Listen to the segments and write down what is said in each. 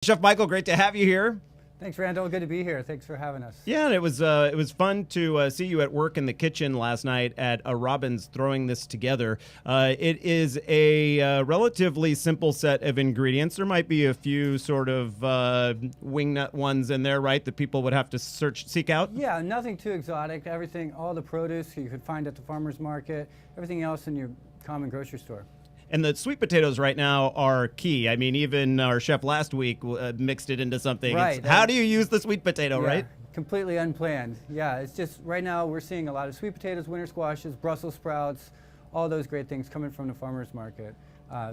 Chef Michael, great to have you here. Thanks, Randall. Good to be here. Thanks for having us. Yeah, and it was fun to see you at work in the kitchen last night at Robin's throwing this together. It is a relatively simple set of ingredients. There might be a few sort of wingnut ones in there, right, that people would have to seek out? Yeah, nothing too exotic. Everything, all the produce you could find at the farmer's market, everything else in your common grocery store. And the sweet potatoes right now are key. I mean, even our chef last week mixed it into something. Right. How do you use the sweet potato, Yeah, right? completely unplanned. Yeah, it's just right now we're seeing a lot of sweet potatoes, winter squashes, Brussels sprouts, all those great things coming from the farmer's market.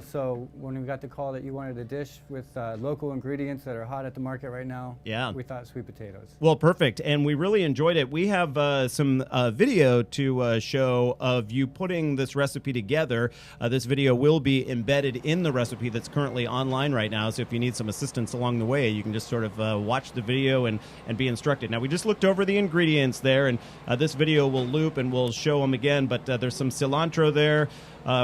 So when we got the call that you wanted a dish with local ingredients that are hot at the market right now, yeah, we thought sweet potatoes. Well, perfect. And we really enjoyed it. We have some video to show of you putting this recipe together. This video will be embedded in the recipe that's currently online right now. So if you need some assistance along the way, you can just sort of watch the video and be instructed. Now, we just looked over the ingredients there, and this video will loop and we'll show them again. But there's some cilantro there.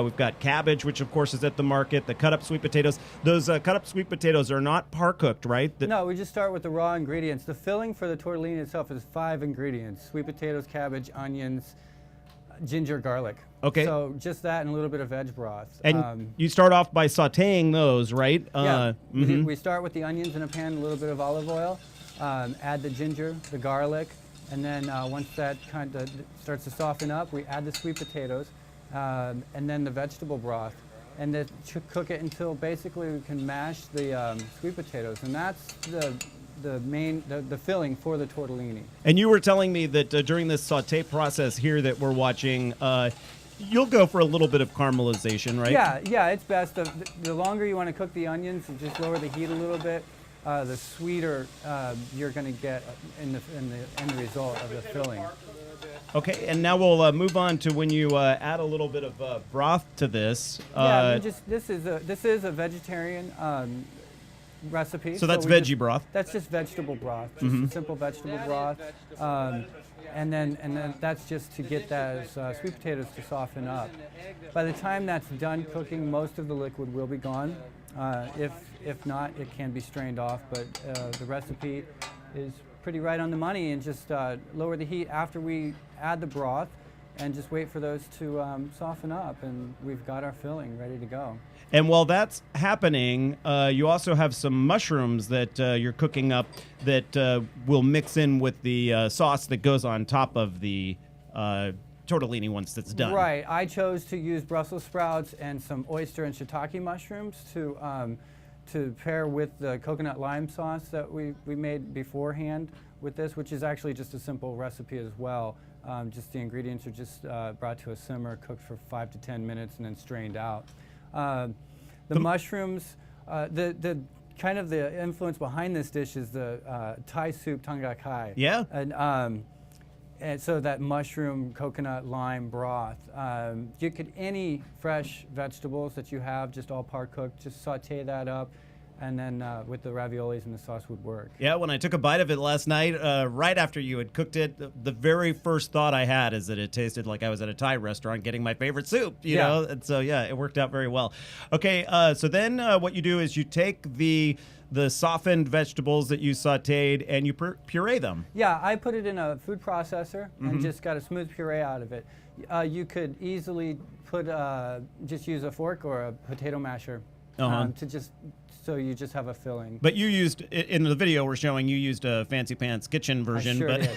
We've got cabbage, which of course is at the market, the cut-up sweet potatoes. Those cut-up sweet potatoes are not par-cooked, right? No, we just start with the raw ingredients. The filling for the tortellini itself is 5 ingredients: sweet potatoes, cabbage, onions, ginger, garlic. Okay. So just that and a little bit of veg broth. And you start off by sautéing those, right? Yeah, we start with the onions in a pan, a little bit of olive oil, add the ginger, the garlic, and then once that kind of starts to soften up, we add the sweet potatoes. And then the vegetable broth, and then cook it until basically we can mash the sweet potatoes, and that's the filling for the tortellini. And you were telling me that during this sauté process here that we're watching, you'll go for a little bit of caramelization, right? Yeah, it's best. The longer you want to cook the onions, you just lower the heat a little bit. The sweeter you're going to get in the end result of the filling. Okay, and now we'll move on to when you add a little bit of broth to this. Yeah, this is a vegetarian recipe. So that's veggie broth. That's just vegetable broth, just a simple vegetable broth, and then that's just to get those sweet potatoes to soften up. By the time that's done cooking, most of the liquid will be gone. If not, it can be strained off. But the recipe is pretty right on the money, and just lower the heat after we add the broth and just wait for those to soften up, and we've got our filling ready to go. And while that's happening, you also have some mushrooms that you're cooking up that will mix in with the sauce that goes on top of the tortellini once that's done. Right. I chose to use Brussels sprouts and some oyster and shiitake mushrooms to pair with the coconut lime sauce that we made beforehand with this, which is actually just a simple recipe as well. Just the ingredients are just brought to a simmer, cooked for 5 to 10 minutes, and then strained out. The mushrooms, the kind of the influence behind this dish is the Thai soup tang kai. Yeah. And so that mushroom, coconut, lime broth. You could, any fresh vegetables that you have, just all par cooked, just saute that up, and then with the raviolis and the sauce would work. Yeah, when I took a bite of it last night, right after you had cooked it, the very first thought I had is that it tasted like I was at a Thai restaurant getting my favorite soup, you know? And so, yeah, it worked out very well. Okay, so then what you do is you take the softened vegetables that you sauteed and you puree them. Yeah, I put it in a food processor and just got a smooth puree out of it. You could easily put just use a fork or a potato masher to just so you just have a filling. But you used, in the video we're showing, you used a fancy pants kitchen version. I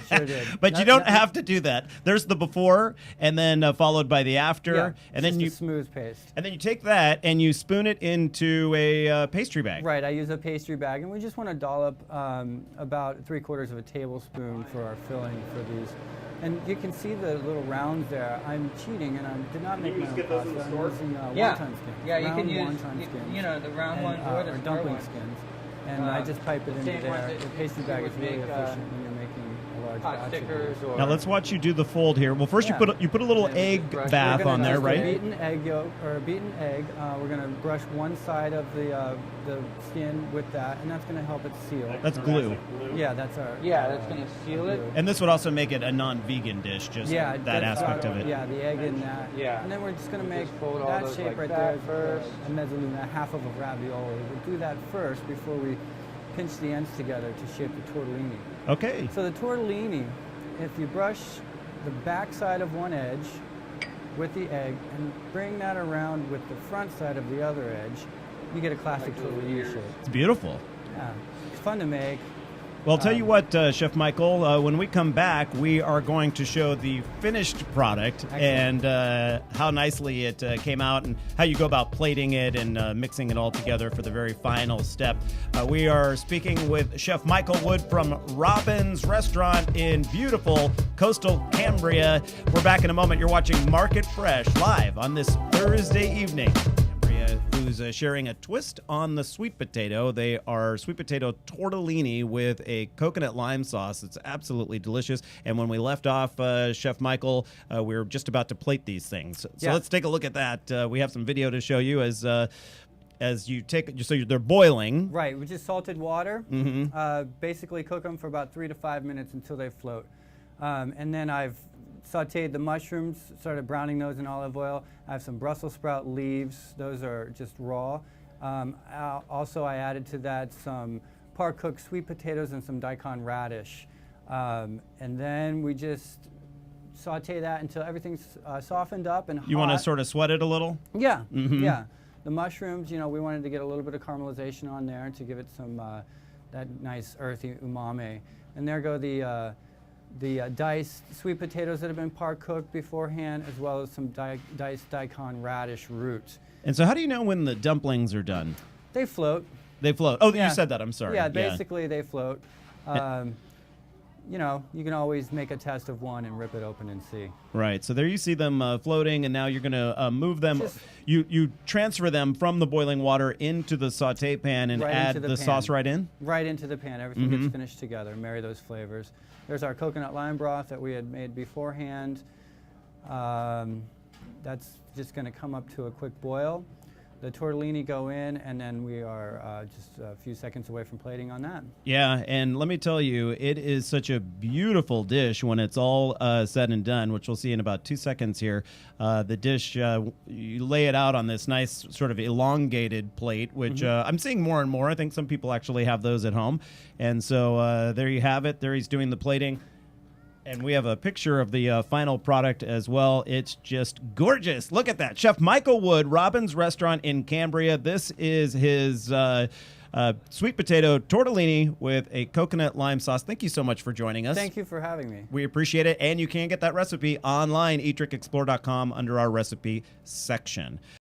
sure did. But you don't have to do that. There's the before, and then folled by the after, and then you smooth paste. And then you take that and you spoon it into a pastry bag. Right. I use a pastry bag, and we just want to dollop about 3/4 of a tablespoon for our filling for these. And you can see the little rounds there. I'm cheating, and I did not make my own pasta. I'm using wonton skins. Yeah, you can use wonton skins. You know, the round ones or the dumpling ones. skins. And I just pipe it into there. The pastry bag is really efficient when you're making a large large Pot batch. stickers or Now let's watch you do the fold here. Well, first Yeah. you put a little egg brush. bath We're gonna on there, use a right? beaten egg yolk or a beaten egg. We're going to brush one side of the skin with that, and that's going to help it seal. That's glue. Yeah, that's our. yeah, that's gonna seal it. And this would also make it a non-vegan dish, just Yeah, that that's aspect got- of it. Yeah, the egg in that. Yeah. And then we're just going to make fold all that those shape like right that there first. a mezzaluna, half of a ravioli. We'll do that first before we pinch the ends together to shape the tortellini. Okay. So the tortellini, if you brush the back side of one edge with the egg and bring that around with the front side of the other edge, you get a classic tortellini shape. It's beautiful. Yeah, it's fun to make. Well, I'll tell you what, Chef Michael, when we come back, we are going to show the finished product and how nicely it came out and how you go about plating it and mixing it all together for the very final step. We are speaking with Chef Michael Wood from Robin's Restaurant in beautiful coastal Cambria. We're back in a moment. You're watching Market Fresh live on this Thursday evening. Who's sharing a twist on the sweet potato. They are sweet potato tortellini with a coconut lime sauce. It's absolutely delicious. And when we left off, Chef Michael, we were just about to plate these things. So Yeah. let's take a look at that. We have some video to show you as you take, so they're boiling. Right, with just salted water. Basically cook them for about 3 to 5 minutes until they float. And then I've sauteed the mushrooms, started browning those in olive oil. I have some Brussels sprout leaves. Those are just raw. Also, I added to that some par-cooked sweet potatoes and some daikon radish. And then we just saute that until everything's softened up and hot. You want to sort of sweat it a little? Yeah, yeah. The mushrooms, you know, we wanted to get a little bit of caramelization on there to give it some that nice earthy umami. And there go the diced sweet potatoes that have been par-cooked beforehand, as well as some diced daikon radish roots. And so how do you know when the dumplings are done? They float. They float. Oh, Yeah. you said that. I'm sorry. Yeah, basically they float. You know, you can always make a test of one and rip it open and see. Right. So there you see them floating, and now you're going to move them. You transfer them from the boiling water into the saute pan and Right add into the the sauce pan. right in? Right into the pan. Everything gets finished together. Marry those flavors. There's our coconut lime broth that we had made beforehand. That's just going to come up to a quick boil. The tortellini go in, and then we are just a few seconds away from plating on that. Yeah, and let me tell you, it is such a beautiful dish when it's all said and done, which we'll see in about 2 seconds here. The dish, you lay it out on this nice sort of elongated plate, which I'm seeing more and more. I think some people actually have those at home. And so there you have it. There he's doing the plating. And we have a picture of the final product as well. It's just gorgeous. Look at that. Chef Michael Wood, Robin's Restaurant in Cambria. This is his sweet potato tortellini with a coconut lime sauce. Thank you so much for joining us. Thank you for having me. We appreciate it. And you can get that recipe online, eatrickexplore.com, under our recipe section.